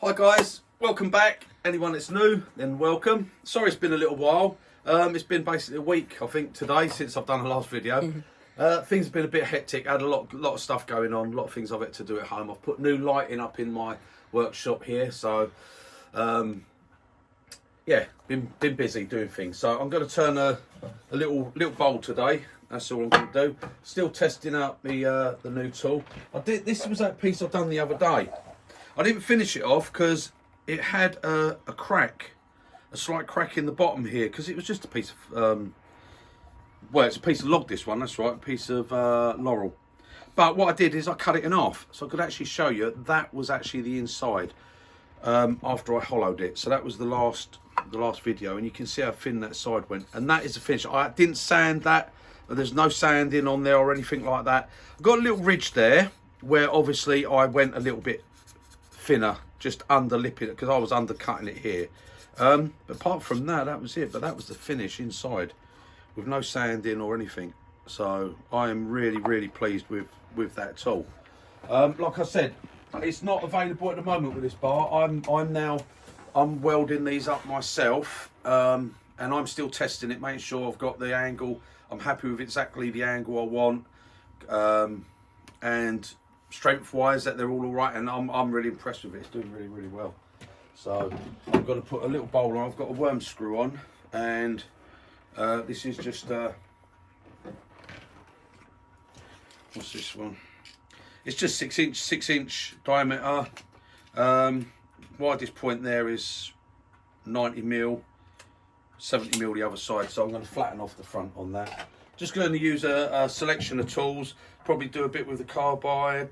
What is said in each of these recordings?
Hi guys, welcome back. Anyone that's new, then welcome. Sorry it's been a little while. It's been basically a week, I think, today since I've done the last video. Things have been a bit hectic. I had a lot of stuff going on, a lot of things I've had to do at home. I've put new lighting up in my workshop here, so yeah, been busy doing things. So I'm going to turn a little bowl today. That's all I'm going to do. Still testing out the new tool. This was that piece I've done the other day. I didn't finish it off because it had a crack, a slight crack in the bottom here, because it was just a piece of, well, it's a piece of log, this one, that's right, a piece of laurel. But what I did is I cut it in half, so I could actually show you that was actually the inside after I hollowed it. So that was the last video, and you can see how thin that side went. And that is the finish. I didn't sand that, there's no sanding on there or anything like that. I've got a little ridge there where obviously I went a little bit thinner, just underlipping it because I was undercutting it here. But apart from that, that was it. But that was the finish inside with no sanding or anything. So I am really pleased with that tool. Like I said, it's not available at the moment with this bar. I'm welding these up myself, and I'm still testing it, making sure I've got the angle. I'm happy with exactly the angle I want, and strength wise that they're all right, and I'm really impressed with it. It's doing really well. So I'm going to put a little bowl on. I've got a worm screw on, and this is just what's this one? It's just 6 inch diameter. Widest point there is 90 mil, 70 mil the other side. So I'm going to flatten off the front on that. Just going to use a selection of tools. Probably do a bit with the carbide,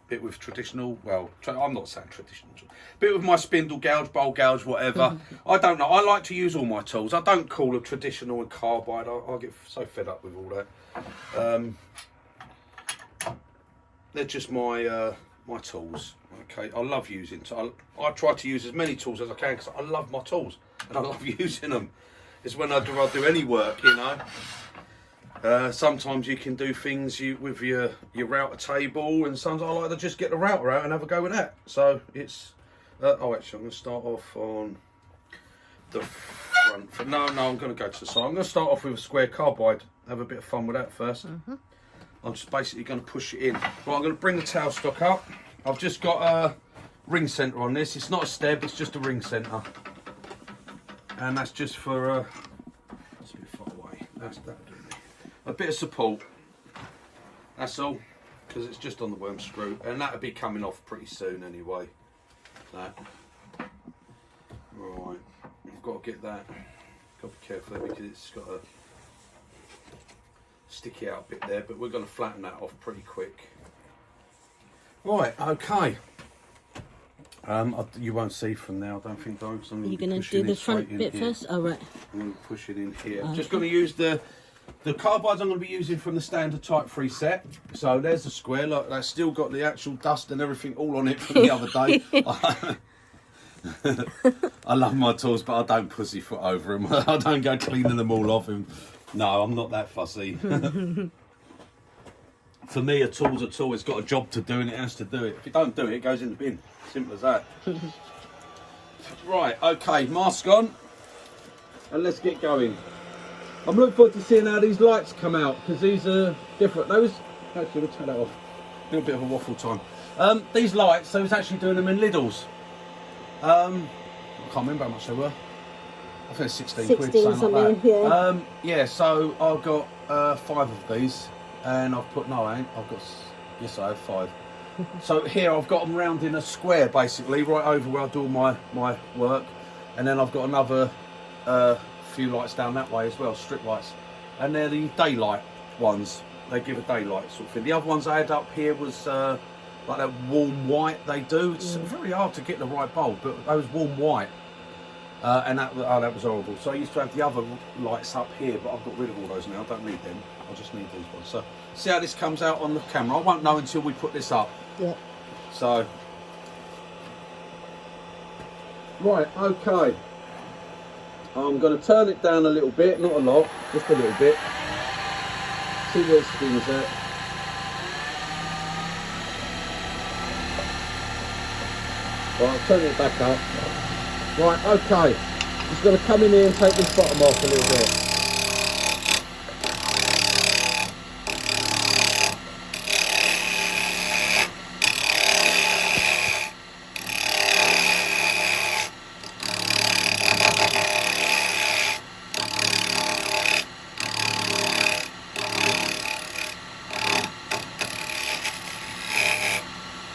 bit with traditional. Well, I'm not saying traditional. Bit with my spindle gouge, bowl gouge, whatever. I don't know. I like to use all my tools. I don't call them traditional and carbide. I get so fed up with all that. They're just my my tools. Okay, I love using. I try to use as many tools as I can because I love my tools and I love using them. It's when I do any work, you know. Sometimes you can do things with your router table, and sometimes I like to just get the router out and have a go with that. So it's oh, actually I'm going to start off on the front. No, I'm going to go to the side. I'm going to start off with a square carbide. Have a bit of fun with that first. I'm just basically going to push it in. Right, I'm going to bring the tailstock up. I've just got a ring centre on this. It's not a step, it's just a ring centre. And that's just for that's a bit far away. That's that. A bit of support. That's all, because it's just on the worm screw, and that'll be coming off pretty soon anyway. That. Right. I've got to get that. Got to be careful because it's got a sticky out bit there, but we're going to flatten that off pretty quick. Right. Okay. You won't see from now, I don't think, though. Are you going to do the front bit first? Oh, right. I'm going to push it in here. I'm just going to use the carbides I'm going to be using from the standard Type 3 set. So there's the square. Look, that's still got the actual dust and everything all on it from the other day. I love my tools, but I don't pussyfoot over them. I don't go cleaning them all off. No, I'm not that fussy. For me, a tool's a tool. It's got a job to do and it has to do it. If you don't do it, it goes in the bin. Simple as that. Right, okay, mask on. And let's get going. I'm looking forward to seeing how these lights come out, because these are different. Those, actually, we'll turn that off. A little bit of a waffle time. These lights, I was actually doing them in Lidl's. I can't remember how much they were. I think 16 quid, something like that. Yeah. Yeah, so I've got 5 of these. And I've put, no I ain't, I've got, yes I have 5. So here I've got them round in a square basically, right over where I do all my work. And then I've got another few lights down that way as well, strip lights. And they're the daylight ones, they give a daylight sort of thing. The other ones I had up here was like that warm white they do. It's very hard to get the right bulb, but those warm white. And that was horrible. So I used to have the other lights up here, but I've got rid of all those now. I don't need them. I just need these ones. So see how this comes out on the camera. I won't know until we put this up. Yeah. So right, okay. I'm going to turn it down a little bit, not a lot, just a little bit. See where it spins at. Right, turn it back up. Right, okay. Just going to come in here and take this bottom off a little bit.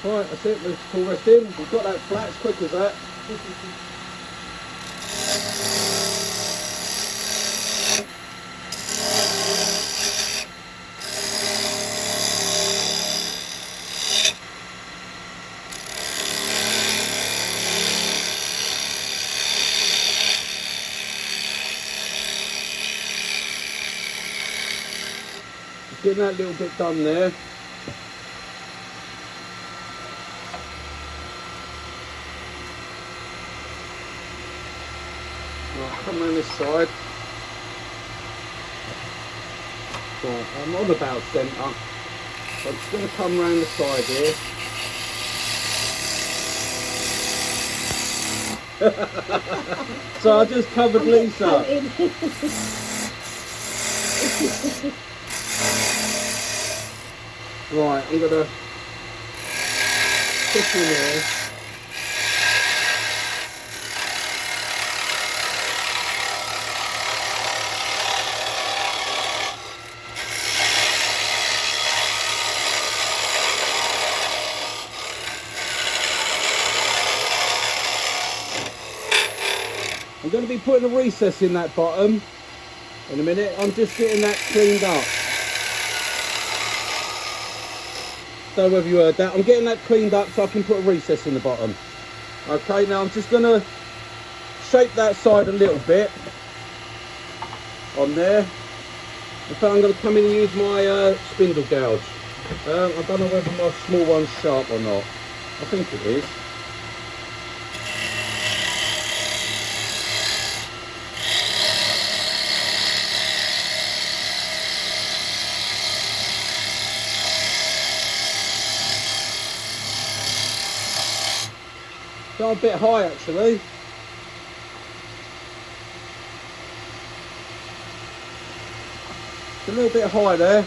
Right, that's it, move the tool rest in. We've got that flat as quick as that. Just getting that little bit done there. Come around this side. Right, I'm on about centre. So I'm just going to come around the side here. So I just covered Lisa. Right, I'm going to push in here. I'm going to be putting a recess in that bottom in a minute. I'm just getting that cleaned up. Don't know whether you heard that. I'm getting that cleaned up so I can put a recess in the bottom. Okay, now I'm just going to shape that side a little bit on there. In fact, I'm going to come in and use my spindle gouge. I don't know whether my small one's sharp or not. I think it is. Got a bit high actually. It's a little bit high there.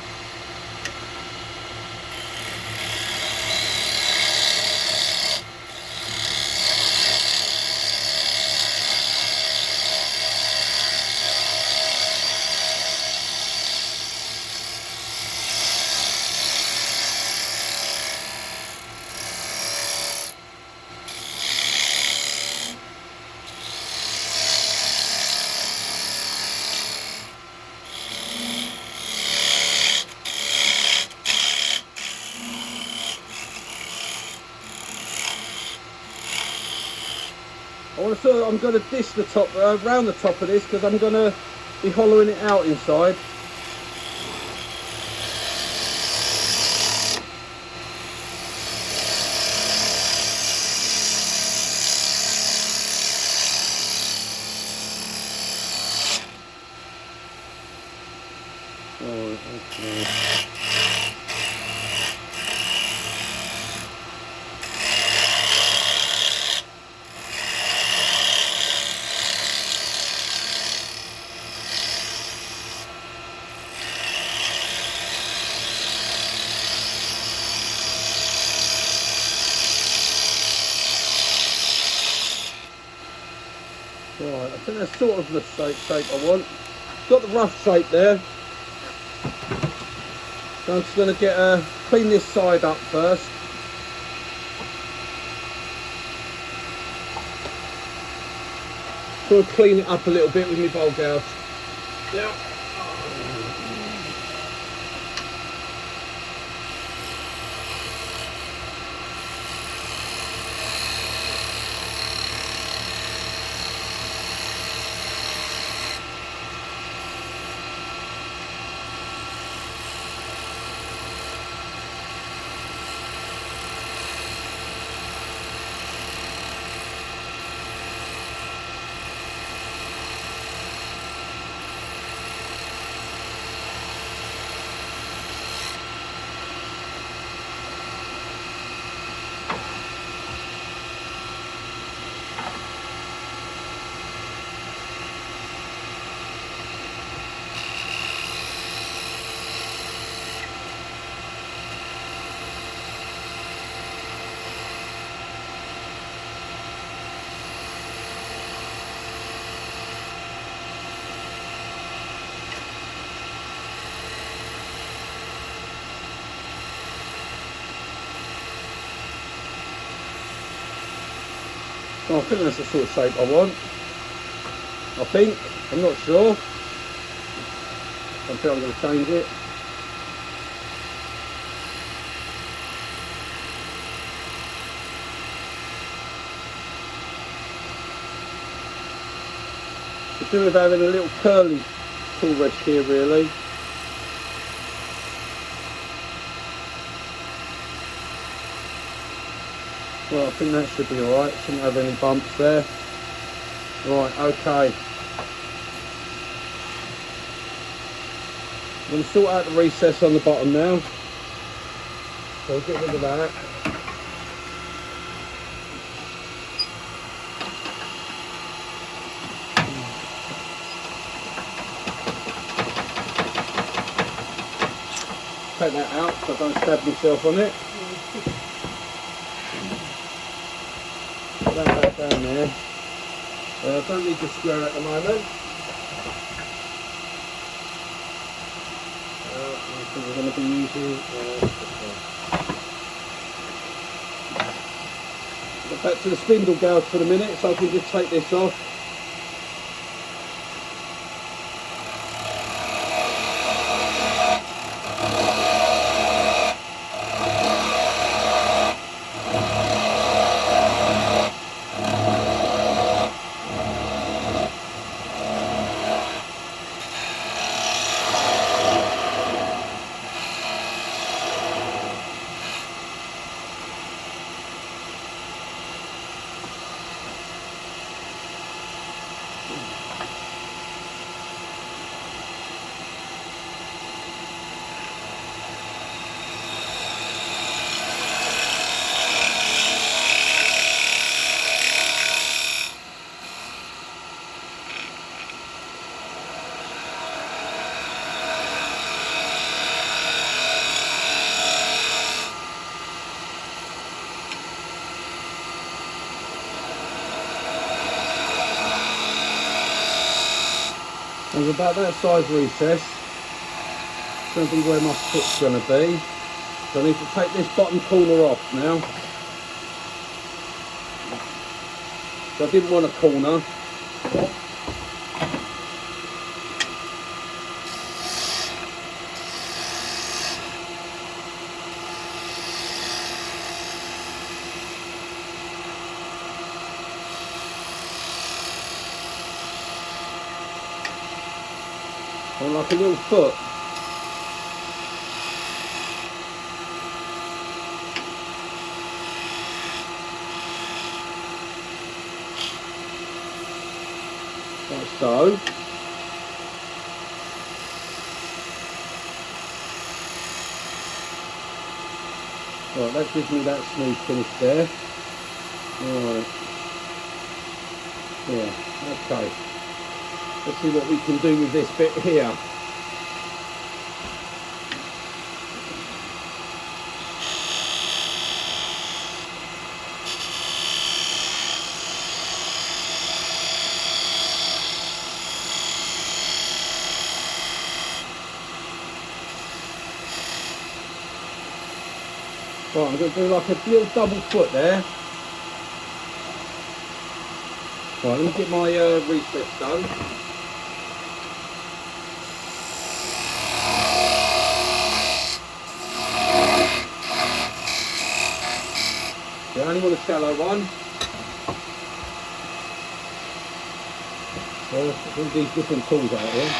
I'm going to dish the top, round the top of this because I'm going to be hollowing it out inside. Oh, okay. Right, I think that's sort of the shape I want. Got the rough shape there. So I'm just going to clean this side up first. So I'll clean it up a little bit with my bowl gouge. Yeah. Well, I think that's the sort of shape I want. I think. I'm not sure. I think I'm going to change it. To do with having a little curly tool rest here, really. Well, I think that should be alright. Shouldn't have any bumps there. Right, okay. I'm going to sort out the recess on the bottom now. So I'll get rid of that. Take that out so I don't stab myself on it. Put that back down there. I don't need the square at the moment. I think we're going to be using go back to the spindle gouge for a minute so I can just take this off. There's about that size recess. It's going to be where my foot's going to be. So I need to take this bottom corner off now. So I didn't want a corner. On like a little foot. Like so. Right, that gives me that smooth finish there. Alright. Yeah, okay. Let's see what we can do with this bit here. Right, I'm going to do like a little double foot there. Right, let me get my recess done. I only want a shallow one. So all these different tools out here.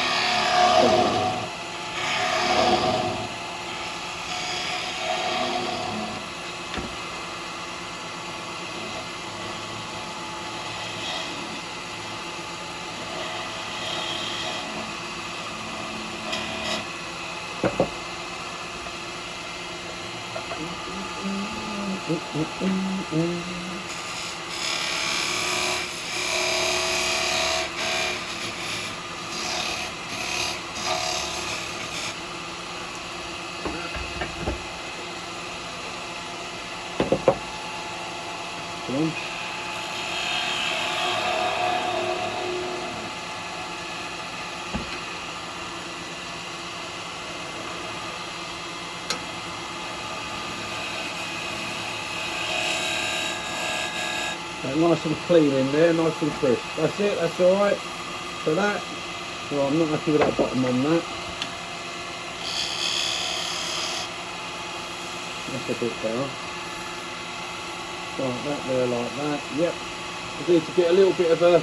Nice and clean in there, nice and crisp. That's it, that's alright. So that, well, I'm not happy with that bottom on that. That's a bit better. Like that there, like that. Yep. I need to get a little bit of a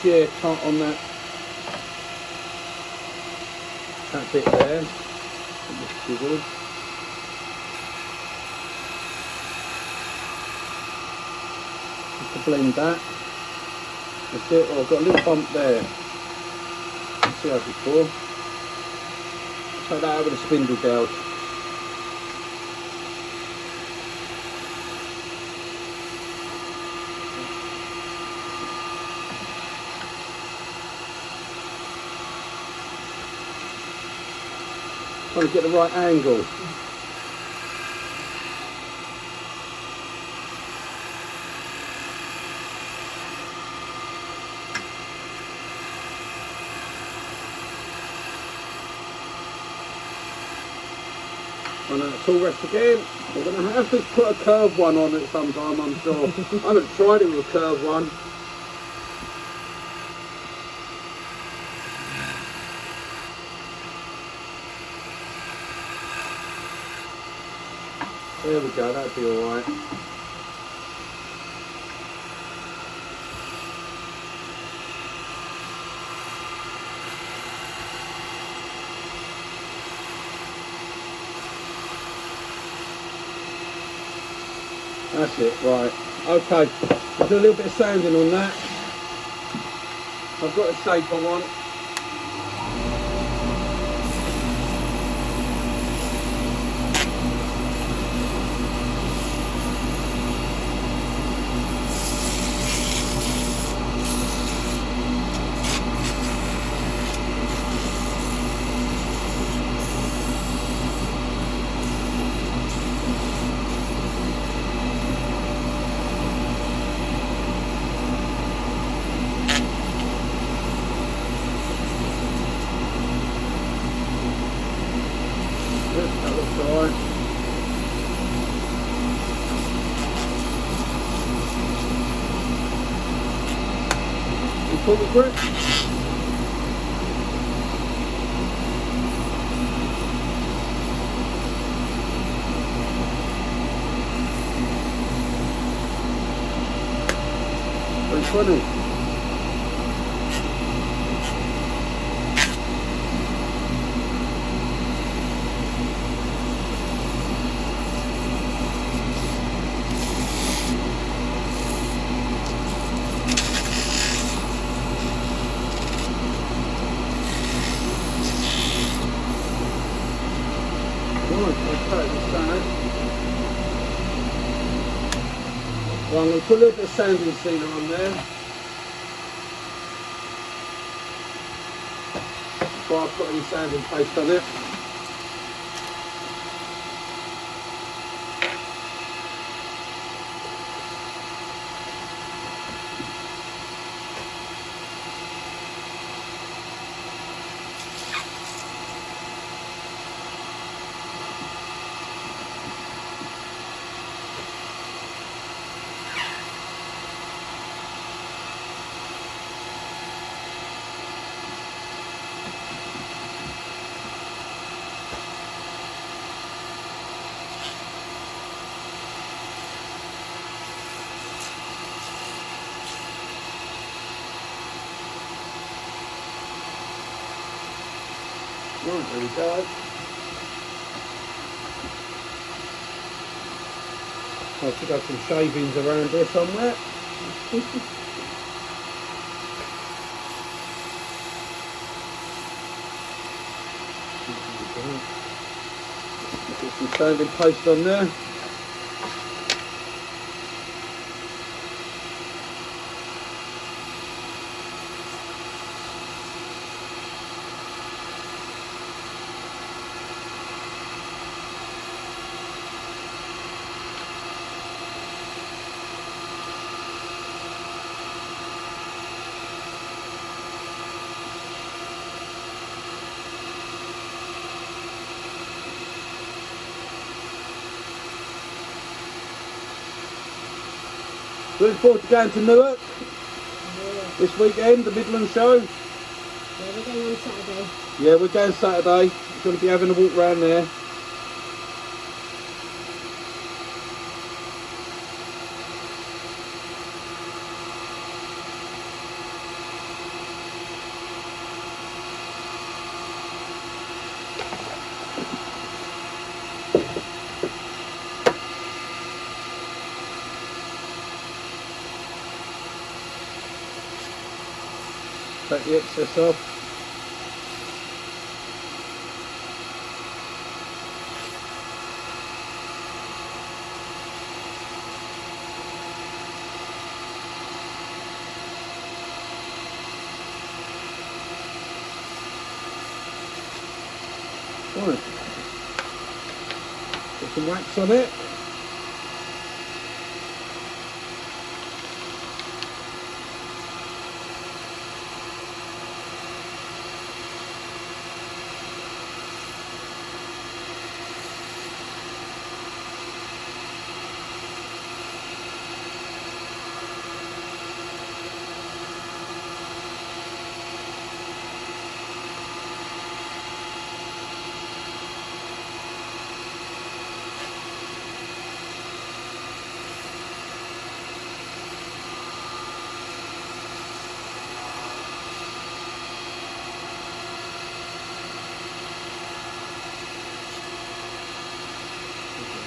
shear cut on that bit there. Chisel. Just to blend that. That's it. Oh, I've got a little bump there. See how before. Take that over the spindle gouge. Trying to get the right angle. And then a tool rest again. We're going to have to put a curved one on it sometime, I'm sure. I haven't tried it with a curved one. There we go, that'd be alright. That's it, right. Okay, I'll do a little bit of sanding on that. I've got a shape I want. That looks alright. You pull the grip. $3.20. Well, I'm going to put a little bit of sanding sealer on there. Before I put any sanding paste on it. Right, there we go. I should have some shavings around here somewhere. Get some sanding paste on there. Looking forward to going to Newark this weekend, the Midland show. Yeah, we're going on Saturday. Yeah, we're going Saturday. We're going to be having a walk around there. Take the excess off. Right. Put some wax on it.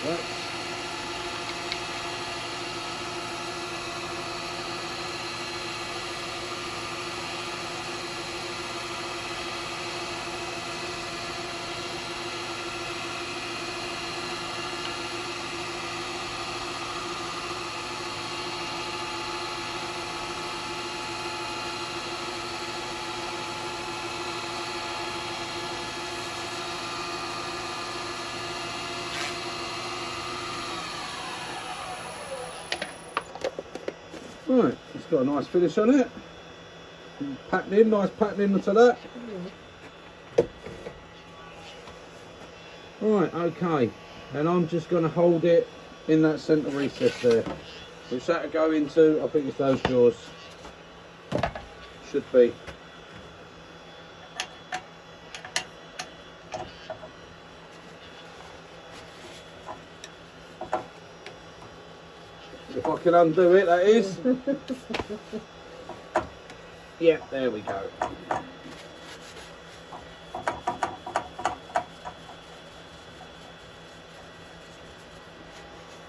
Wax. Right, it's got a nice finish on it. Patterning, nice patterning onto that. Right, okay. And I'm just going to hold it in that centre recess there. Which that'll go into, I think it's those drawers. Should be. If I can undo it, that is. Yeah, there we go.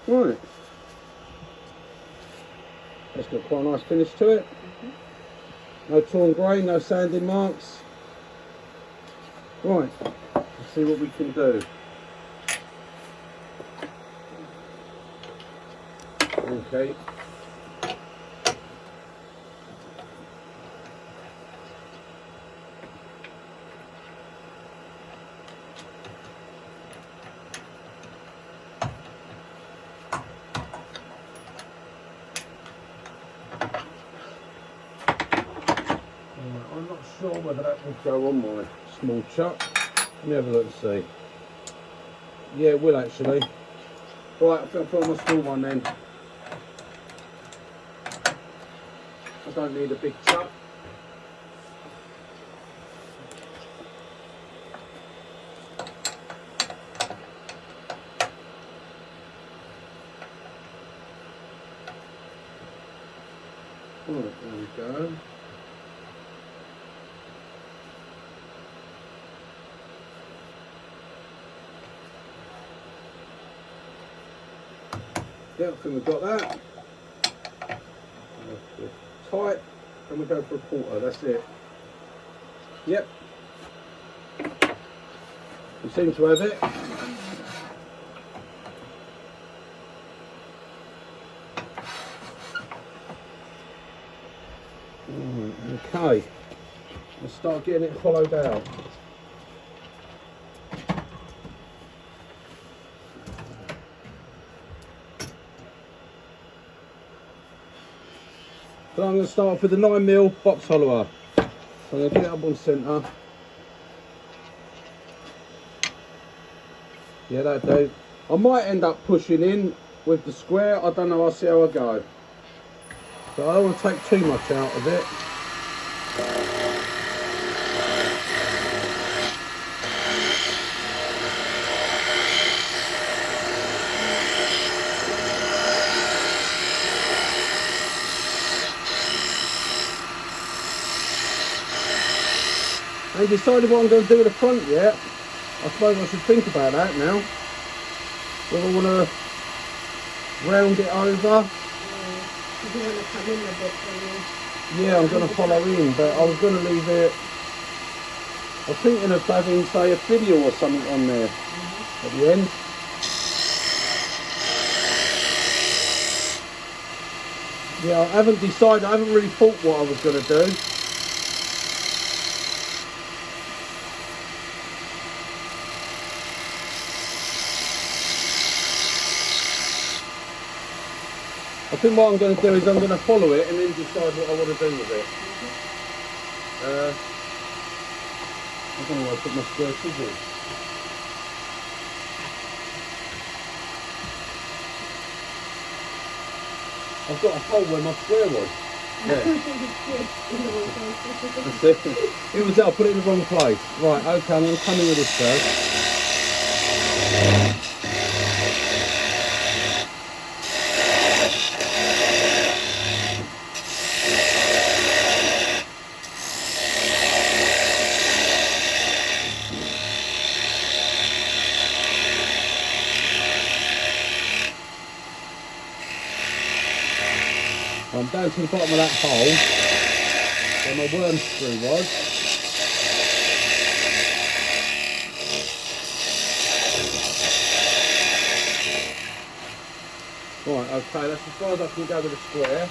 Right. That's got quite a nice finish to it. No torn grain, no sanding marks. Right, let's see what we can do. Okay. I'm not sure whether that will go on my small chuck. Let me have a look and see. Yeah, it will actually. Right, I think I'll put on my small one then. I don't need a big chuck. Right, there we go. Yeah, I think we've got that. Tight, and we go for a quarter, that's it. Yep. We seem to have it. Okay, let's start getting it hollowed out. So I'm going to start off with a 9mm box hollower. So I'm going to get it up on centre. Yeah, that'll do. I might end up pushing in with the square, I don't know, I'll see how I go. So I don't want to take too much out of it. I ain't decided what I'm going to do with the front yet. I suppose I should think about that now. Whether I want to round it over. You want to come in a bit, don't you? Yeah, I'm going to follow in, but I was going to leave it. I was thinking of having, say, a video or something on there at the end. Yeah, I haven't decided. I haven't really thought what I was going to do. I think what I'm going to do is I'm going to follow it and then decide what I want to do with it. I don't know where I put my square chisels. I've got a hole where my square was. Yeah. That's it. It was there, I put it in the wrong place. Right, okay, I'm going to come in with this first. I'm down to the bottom of that hole where my worm screw was. Right, okay, that's as far as I can go with the square.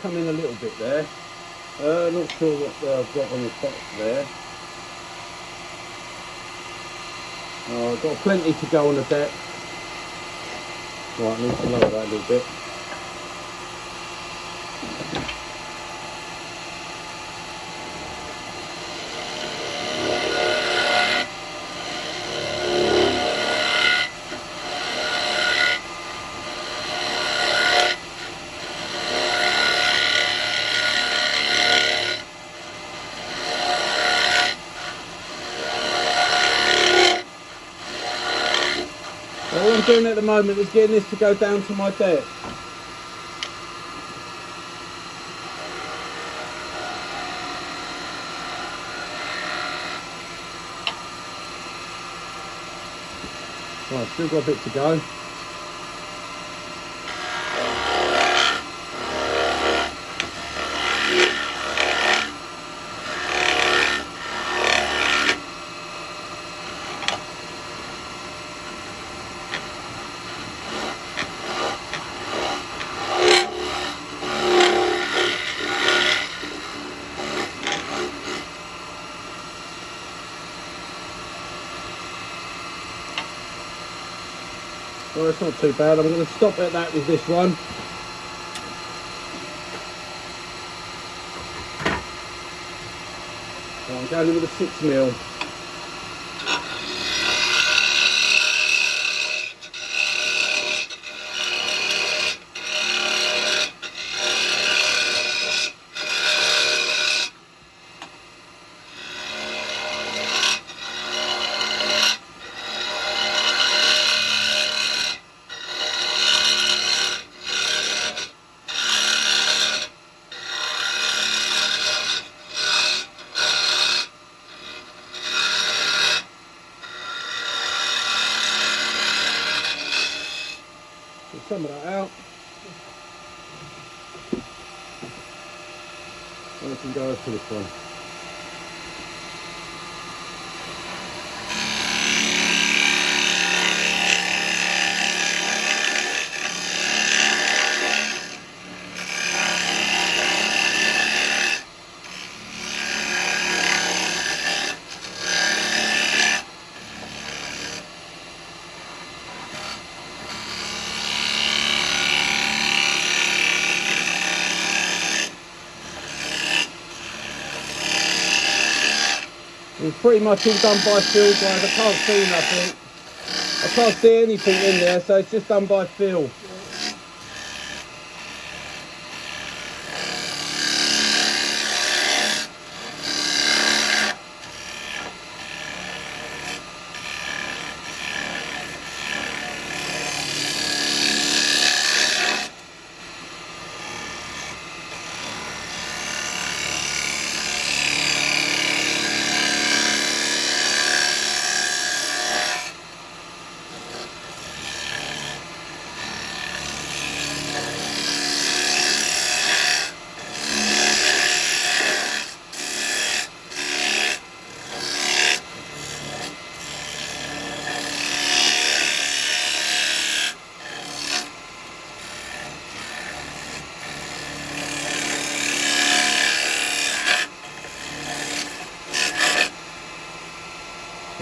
Come in a little bit there. Not sure what I've got on the top there. I've got plenty to go on the deck. Right, I need to lower that a little bit. All I'm doing at the moment is getting this to go down to my deck. Right, still got a bit to go. Well, it's not too bad. I'm going to stop at that with this one. So I'm going in with a 6mm. Get some of that out. And we can go over to this one. It's pretty much all done by feel, guys. I can't see nothing. I can't see anything in there, so it's just done by feel.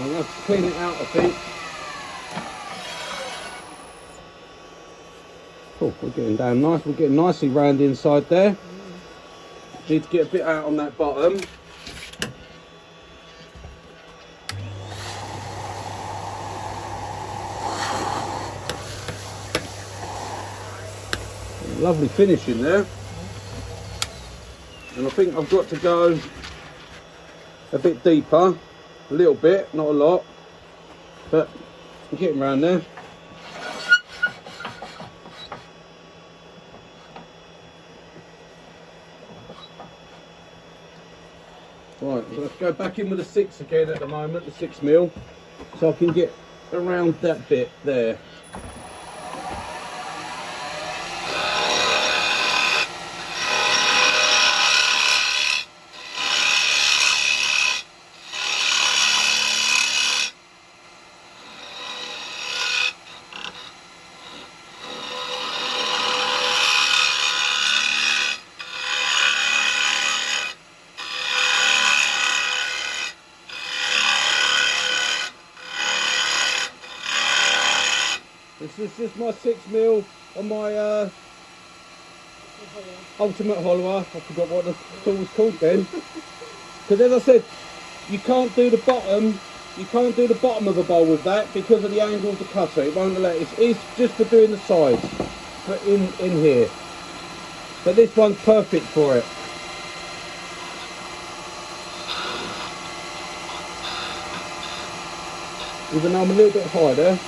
I'm going to have to clean it out, I think. Oh, we're getting down nice. We're getting nicely round inside there. Need to get a bit out on that bottom. Lovely finish in there. And I think I've got to go a bit deeper. A little bit, not a lot, but I'm getting around there. Right, so let's go back in with the 6 again at the moment, the 6mm, so I can get around that bit there. This is just my 6mm on my ultimate hollower. I forgot what the tool was called then. Because as I said, you can't do the bottom. You can't do the bottom of the bowl with that because of the angle of the cutter. It won't allow. It's just for doing the sides, but in here. But this one's perfect for it. Even though I'm a little bit high there.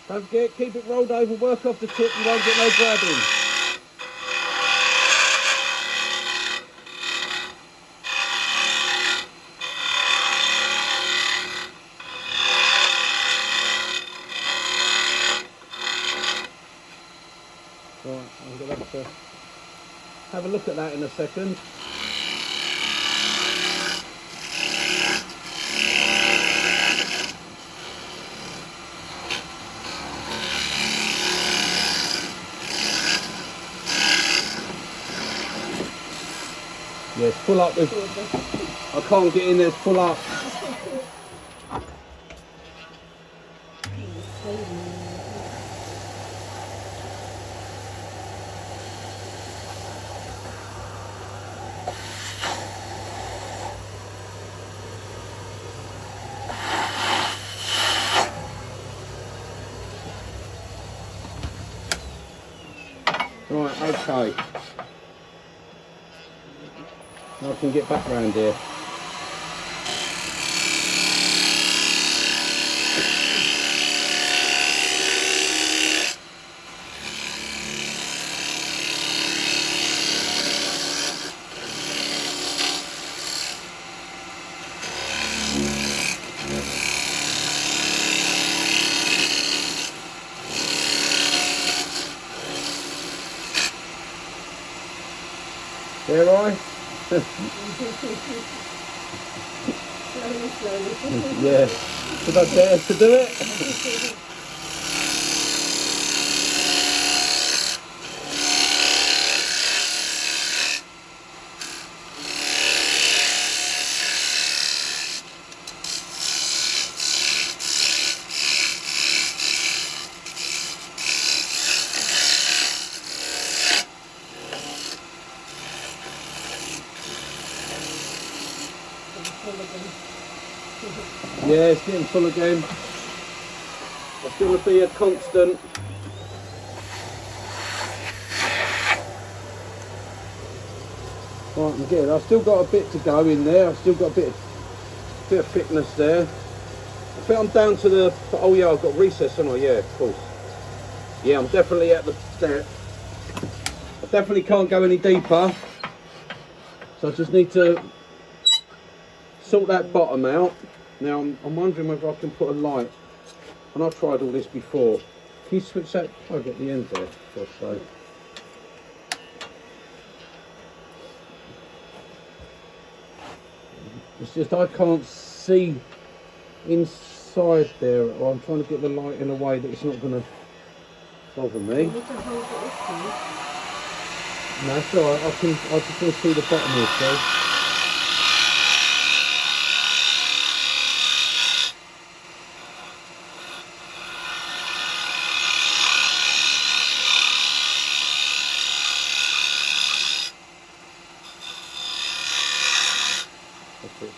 Don't forget, keep it rolled over, work off the tip, you won't get no grabbing. Right, I'm going to have to have a look at that in a second. Yes, pull up with. I can't get in there, it's full up. Right, okay. Now I can get back round here. There I. slowly. Yeah. Should I dare to do it? Yeah, it's getting full again. It's going to be a constant. Right, I'm getting. I've still got a bit to go in there. I've still got a bit of thickness there. I think I'm down to the. Oh yeah, I've got recess, haven't I? Yeah, of course. Yeah, I'm definitely at the step. I definitely can't go any deeper. So I just need to sort that bottom out. Now I'm wondering whether I can put a light. And I've tried all this before. Can you switch that plug at the end there? So. It's just I can't see inside there, or I'm trying to get the light in a way that it's not going to bother me. You need to hold it this time. No, it's alright. I just want to see the bottom here, so.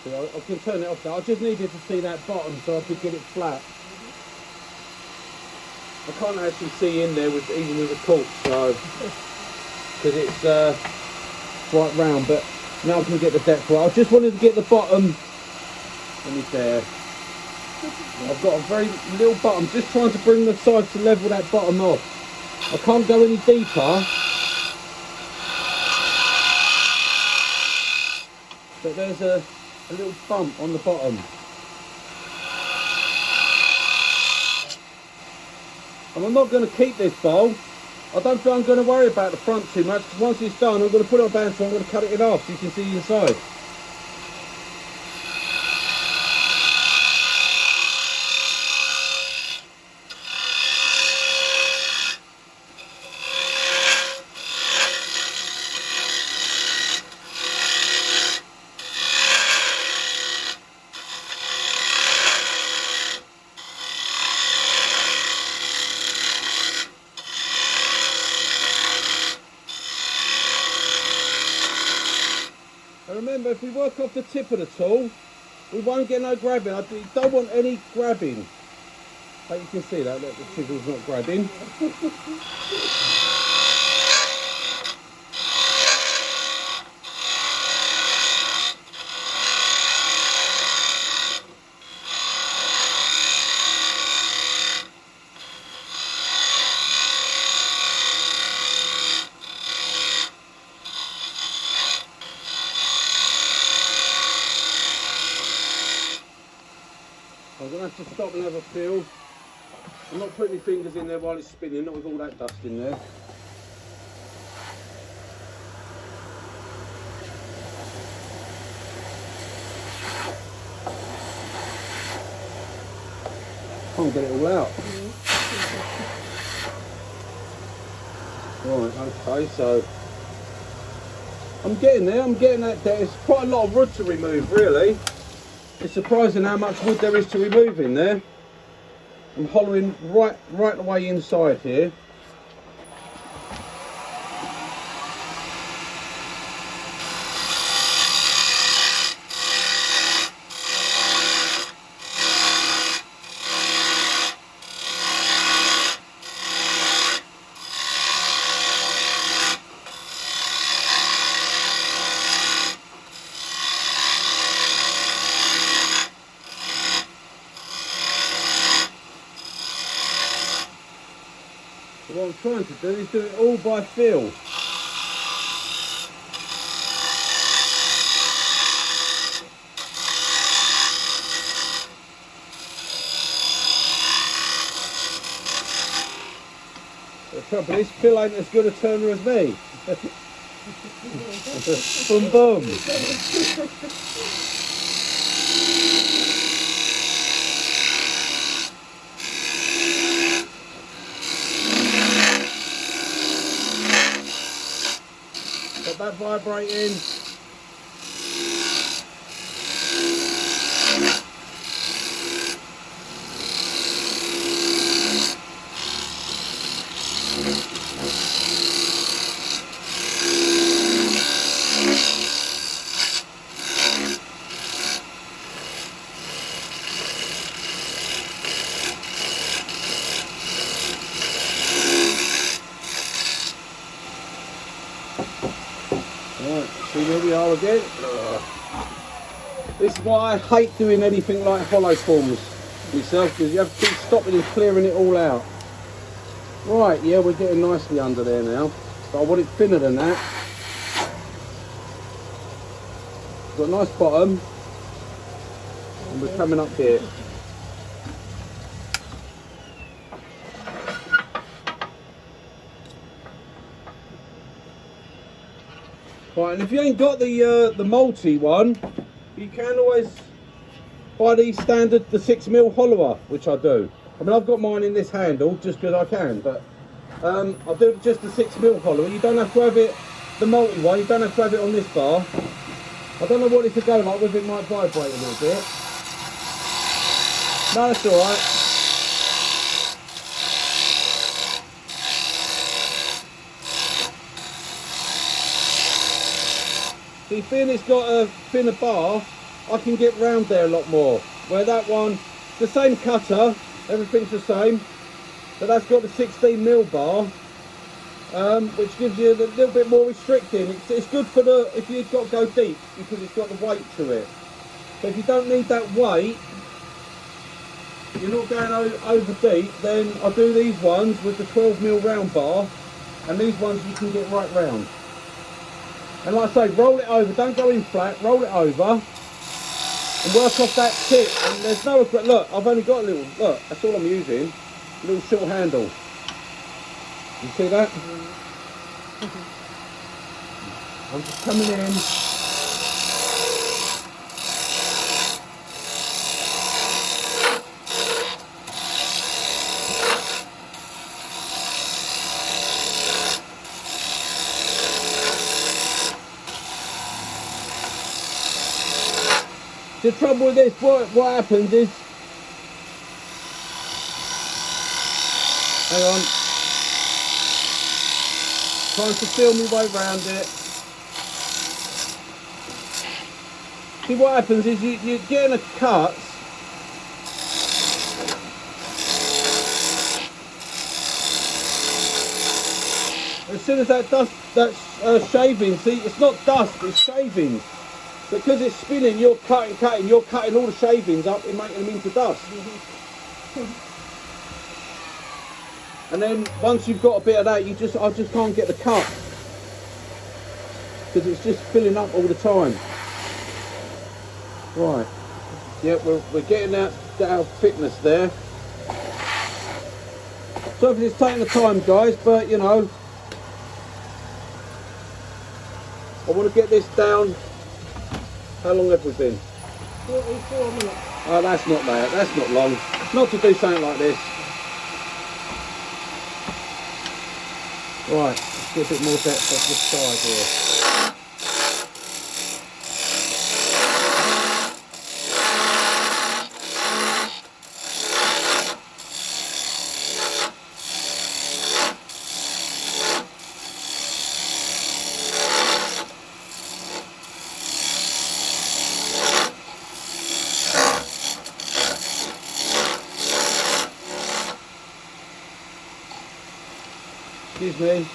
See, I can turn it off now. I just needed to see that bottom so I could get it flat. I can't actually see in there even with a torch, so because it's right round. But now I can get the depth right. I just wanted to get the bottom. Let me there. I've got a very little bottom. Just trying to bring the side to level that bottom off. I can't go any deeper. But there's a little bump on the bottom. And I'm not going to keep this bowl. I don't think I'm going to worry about the front too much, because once it's done I'm going to put it on bandsaw, I'm going to cut it in half so you can see the inside. Remember, if we work off the tip of the tool, we won't get no grabbing. I don't want any grabbing. Like you can see that, look, the chisel's not grabbing. I'm going to have to stop and have a feel. I'm not putting my fingers in there while it's spinning, not with all that dust in there. Can't get it all out. Right, okay, so I'm getting there, I'm getting that there. It's quite a lot of wood to remove, really. It's surprising how much wood there is to remove in there. I'm hollowing right the way inside here. What I'm trying to do is do it all by feel. The trouble is, Phil ain't as good a turner as me. Boom boom. that vibrating. Right, see where we are again. This is why I hate doing anything like hollow forms myself, because you have to keep stopping and clearing it all out. Right, yeah, we're getting nicely under there now. But I want it thinner than that. Got a nice bottom, and we're coming up here. Right, and if you ain't got the multi one, you can always buy the standard, the 6mm hollower, which I do. I mean, I've got mine in this handle just because I can, but I do just the 6mm hollower. You don't have to have it, the multi one, you don't have to have it on this bar. I don't know what it could go like, whether it might vibrate a little bit. No, that's alright. See, being it's got a thinner bar, I can get round there a lot more. Where that one, the same cutter, everything's the same, but that's got the 16mm bar, which gives you a little bit more restricting. It's good for if you've got to go deep, because it's got the weight to it. But if you don't need that weight, you're not going over deep, then I do these ones with the 12mm round bar, and these ones you can get right round. And like I say, roll it over, don't go in flat, roll it over and work off that tip. And there's no, look, I've only got a little, look, that's all I'm using, a little short handle. You see that? I'm just coming in. The trouble with this, what happens is, hang on, trying to feel my way around it. See, what happens is you're getting a cut, as soon as that dust, that's shaving, see, it's not dust, it's shavings. Because it's spinning, you're cutting, you're cutting all the shavings up and making them into dust. And then once you've got a bit of that, I just can't get the cut. Because it's just filling up all the time. Right. Yeah, we're getting our thickness there. So it's taking the time, guys, but you know, I want to get this down. How long have we been? 44 minutes. Oh, that's not bad. That's not long. Not to do something like this. Right, let's get a bit more depth off this side here. Excuse me.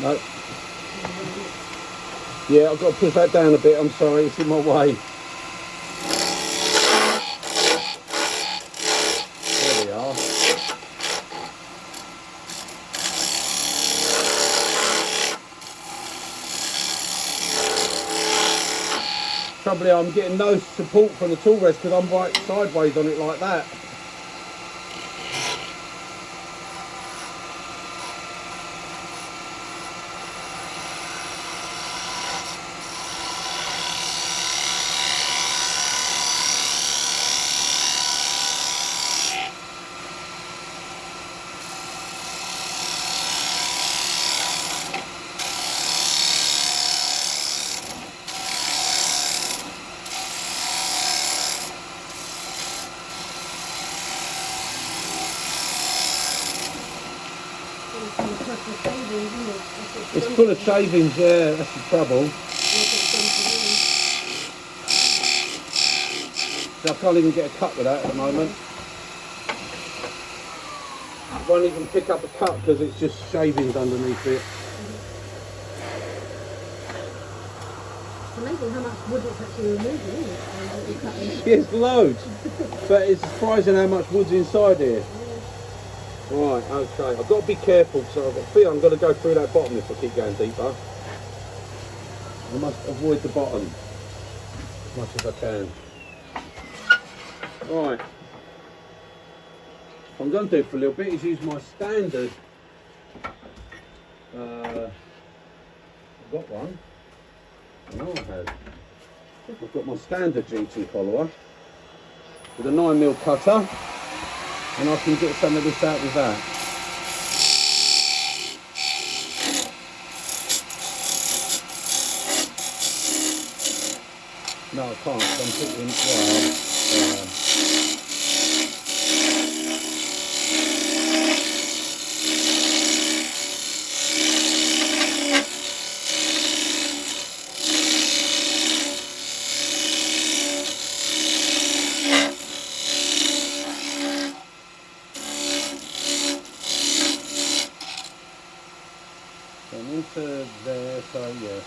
No. Yeah, I've got to push that down a bit, I'm sorry, it's in my way. There we are. Trouble is, I'm getting no support from the tool rest because I'm right sideways on it like that. stuff with shavings, isn't it? It's full of shavings, yeah, that's the trouble. So I can't even get a cut with that at the moment. I won't even pick up a cut because it's just shavings underneath it. It's amazing how much wood it's actually removing, isn't it? It's loads, but it's surprising how much wood's inside here. Right, okay, I've got to be careful because I feel I'm going to go through that bottom if I keep going deeper. I must avoid the bottom as much as I can. Right, what I'm going to do for a little bit is use my standard, I've got one, I know I have. I've got my standard GT follower with a 9mm cutter, and I can get some of this out with that. No, I can't, so I'm putting, into there, so yeah.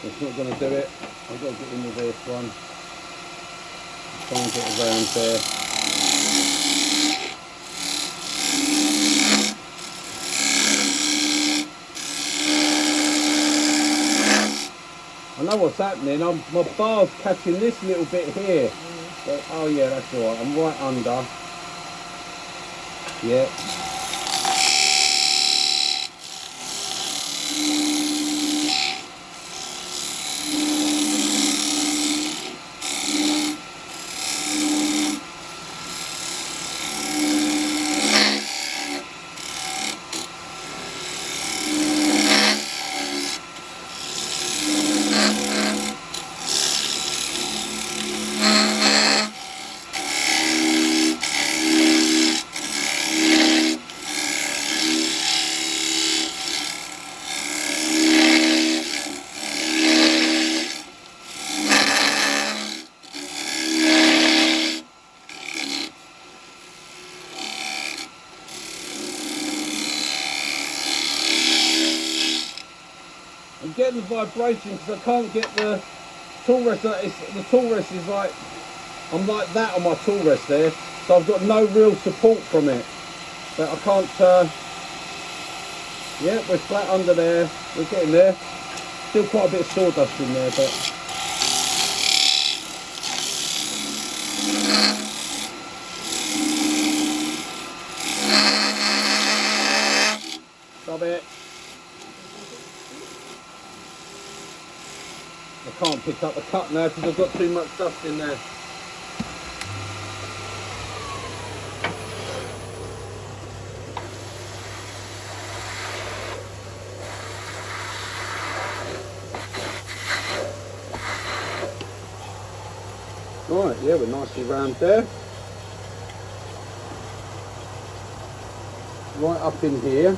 It's not going to do it. I've got to get in with this one. Try and get around there. I know what's happening. My bar's catching this little bit here. But, oh yeah, that's alright. I'm right under. Yeah. I'm getting the vibration because I can't get the tool rest. The tool rest is like, I'm like that on my tool rest there, so I've got no real support from it. But I can't, yeah, we're flat under there, we're getting there. Still quite a bit of sawdust in there, but. Stop it. I can't pick up the cut now because I've got too much dust in there. Right, yeah, we're nicely round there. Right up in here.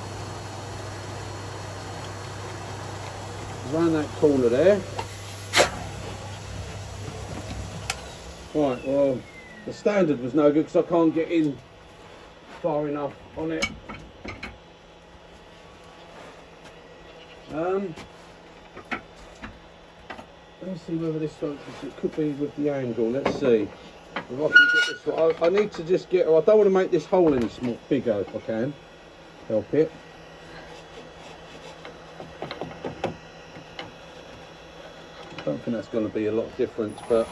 Around that corner there. Right, well, the standard was no good because I can't get in far enough on it. Let me see whether this one, it could be with the angle. Let's see if I can get this one. I need to just get, I don't want to make this hole any bigger if I can help it. I don't think that's going to be a lot of difference, but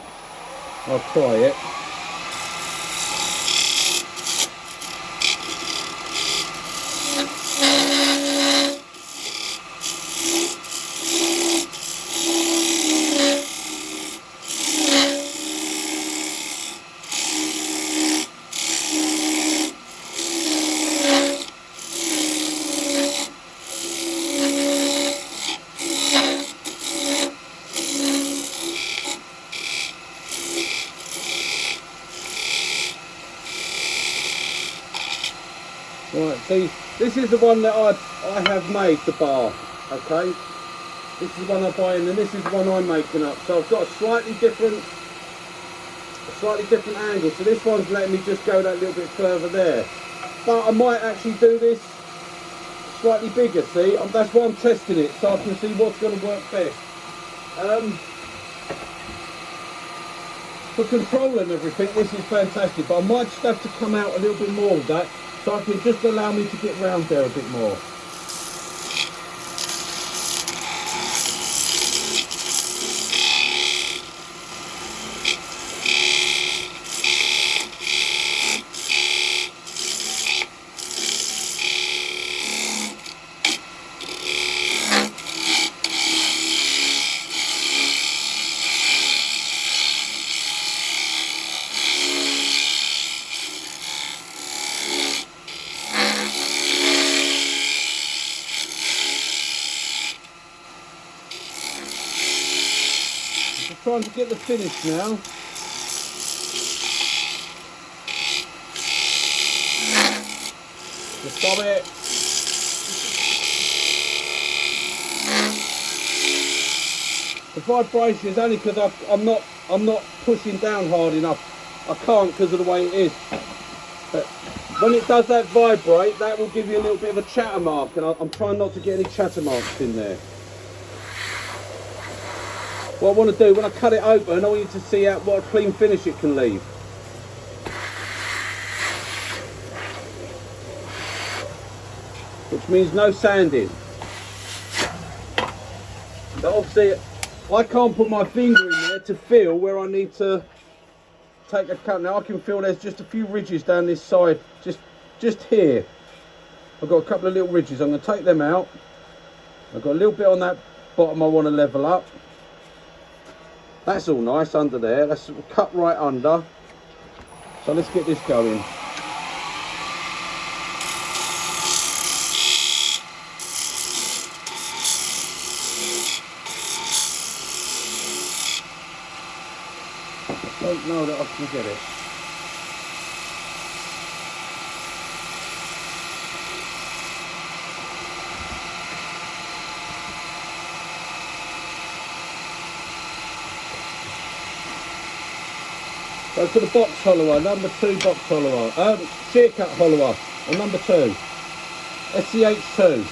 I'll try it. Right, see, this is the one that I have made, the bar, okay? This is the one I buy in, and this is the one I'm making up. So I've got a slightly different angle. So this one's letting me just go that little bit further there. But I might actually do this slightly bigger, see? That's why I'm testing it, so I can see what's going to work best. For control and everything, this is fantastic, but I might just have to come out a little bit more with that, so I can just allow me to get round there a bit more. Trying to get the finish now. Just stop it. The vibration is only because I'm not pushing down hard enough. I can't because of the way it is. But when it does that vibrate, that will give you a little bit of a chatter mark, and I'm trying not to get any chatter marks in there. What I want to do, when I cut it open, I want you to see what a clean finish it can leave. Which means no sanding. But obviously, I can't put my finger in there to feel where I need to take a cut. Now I can feel there's just a few ridges down this side, just here. I've got a couple of little ridges. I'm going to take them out. I've got a little bit on that bottom I want to level up. That's all nice under there. That's cut right under. So let's get this going. I don't know that I can get it. Go to the box hollower, number 2 box hollower, shear cut hollower, or number 2, SCH2.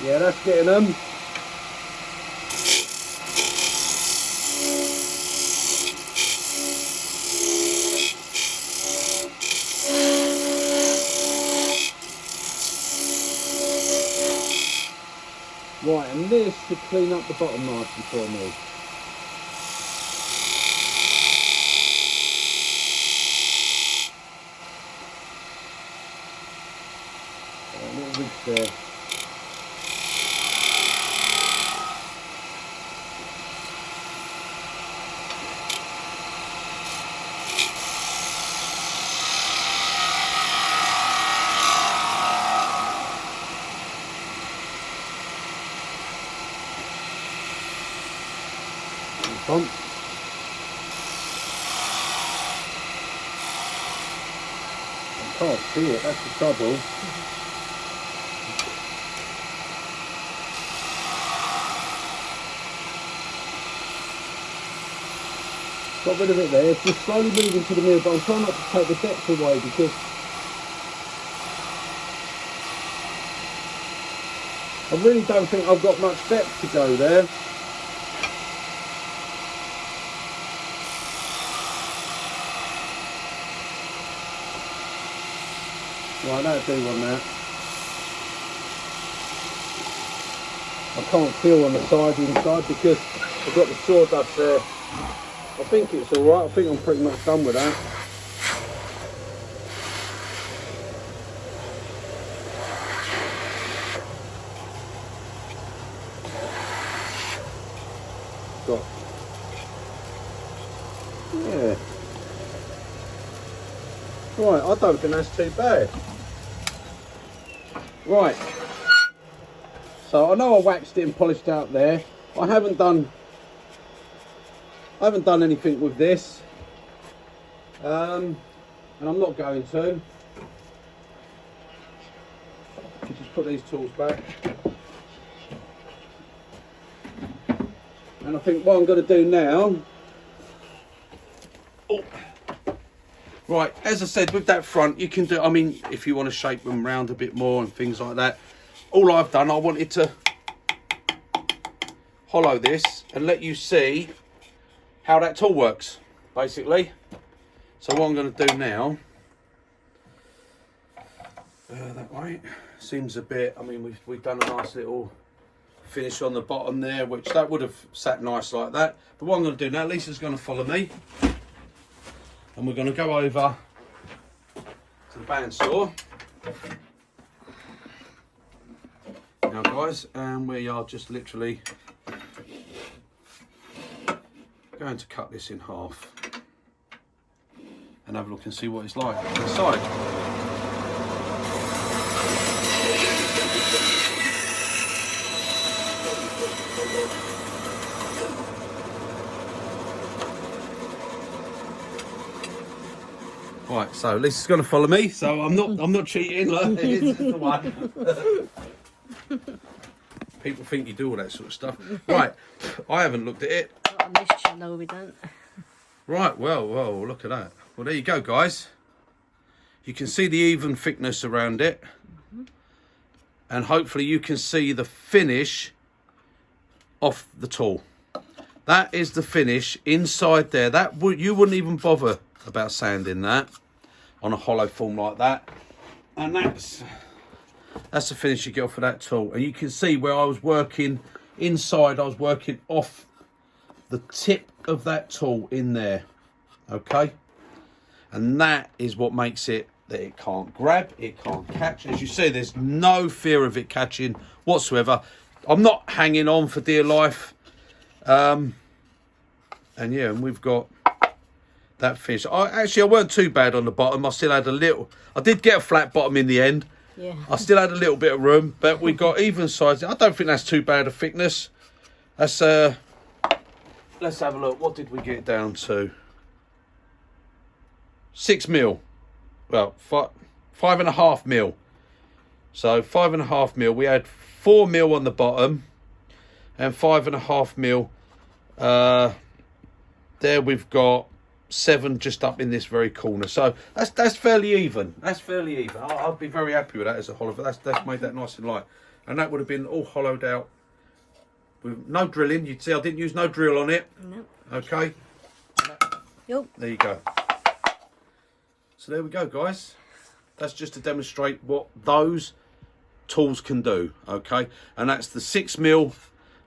Yeah, that's getting them. Right, and this should clean up the bottom nicely for me. A little ridge there. Pump. I can't see it, that's the trouble. Got rid of it there, it's just slowly moving to the middle, but I'm trying not to take the depth away because I really don't think I've got much depth to go there. Right, that'll do on that. I can't feel on the side inside because I've got the sawdust there. I think it's alright, I think I'm pretty much done with that. Got, yeah. Right, I don't think that's too bad. Right. So I know I waxed it and polished out there. I haven't done anything with this. And I'm not going to. Just put these tools back. And I think what I'm going to do now. Oh. Right, as I said, with that front, you can do, I mean, if you want to shape them round a bit more and things like that. All I've done, I wanted to hollow this and let you see how that tool works, basically. So what I'm going to do now, that way, seems a bit, I mean, we've done a nice little finish on the bottom there, which that would have sat nice like that. But what I'm going to do now, Lisa's going to follow me. And we're going to go over to the bandsaw. Now guys, and we are just literally going to cut this in half and have a look and see what it's like inside. Right, so Lisa's going to follow me, so I'm not cheating. Look, it's the one. People think you do all that sort of stuff. Right, I haven't looked at it. Not on this channel, we don't. Right, well, look at that. Well, there you go, guys. You can see the even thickness around it, and hopefully you can see the finish off the tool. That is the finish inside there. That you wouldn't even bother about sanding that on a hollow form like that, and that's the finish you get off of that tool. And you can see where I was working inside, I was working off the tip of that tool in there, okay? And that is what makes it that it can't grab, it can't catch. As you see, there's no fear of it catching whatsoever. I'm not hanging on for dear life. And yeah, and we've got that finish. I weren't too bad on the bottom. I still had a little, I did get a flat bottom in the end. Yeah. I still had a little bit of room, but we got even size. I don't think that's too bad a thickness. That's let's have a look. What did we get down to? 6 mil. Well, 5.5 mil. So 5.5 mil. We had 4 mil on the bottom and 5.5 mil. There we've got 7 just up in this very corner. So that's fairly even. That's fairly even. I'll be very happy with that as a hollow. That's made that nice and light. And that would have been all hollowed out with no drilling. You'd see I didn't use no drill on it. No. Okay. Yep. There you go. So there we go, guys. That's just to demonstrate what those tools can do. Okay. And that's the 6 mil,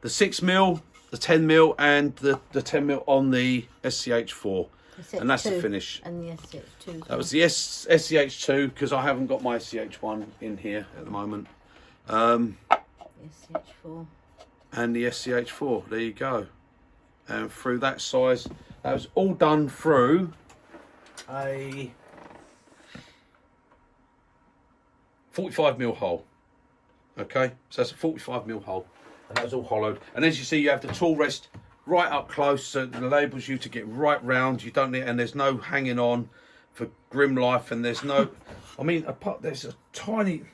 the 6 mil, the 10 mil, and the 10 mil on the SCH4. And that's the finish. And the SCH2. That was the SCH2, because I haven't got my SCH1 in here at the moment. SCH4. And the SCH4, there you go. And through that size, that was all done through a 45 mil hole. Okay, so that's a 45 mil hole. And that was all hollowed. And as you see, you have the tool rest right up close, so it enables you to get right round. You don't need, and there's no hanging on for grim life, and there's no, I mean, apart, there's a tiny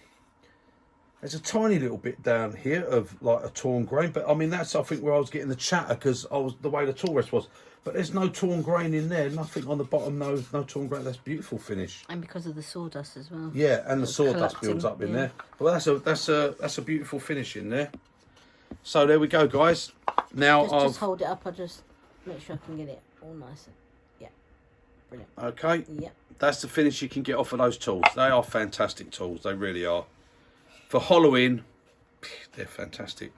little bit down here of like a torn grain, but I mean, that's, I think, where I was getting the chatter, because I was the way the tool rest was. But there's no torn grain in there, nothing on the bottom, no torn grain. That's beautiful finish. And because of the sawdust as well. Yeah, and the sawdust builds up in there. Well, that's a beautiful finish in there. So there we go, guys. Now just hold it up. I'll just make sure I can get it all nice. Yeah, brilliant. Okay. Yep. That's the finish you can get off of those tools. They are fantastic tools. They really are. For hollowing, they're fantastic.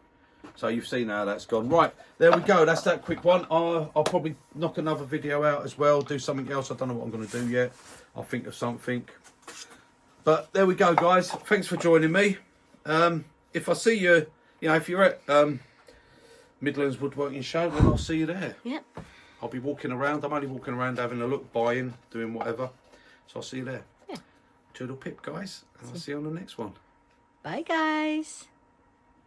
So you've seen how that's gone. Right, there we go. That's that quick one. I'll probably knock another video out as well. Do something else. I don't know what I'm going to do yet. I'll think of something. But there we go, guys. Thanks for joining me. If I see you, if you're at Midlands Woodworking Show, then I'll see you there. Yep. I'll be walking around. I'm only walking around having a look, buying, doing whatever. So I'll see you there. Yeah. Toodle pip, guys, and I'll see you on the next one. Bye, guys.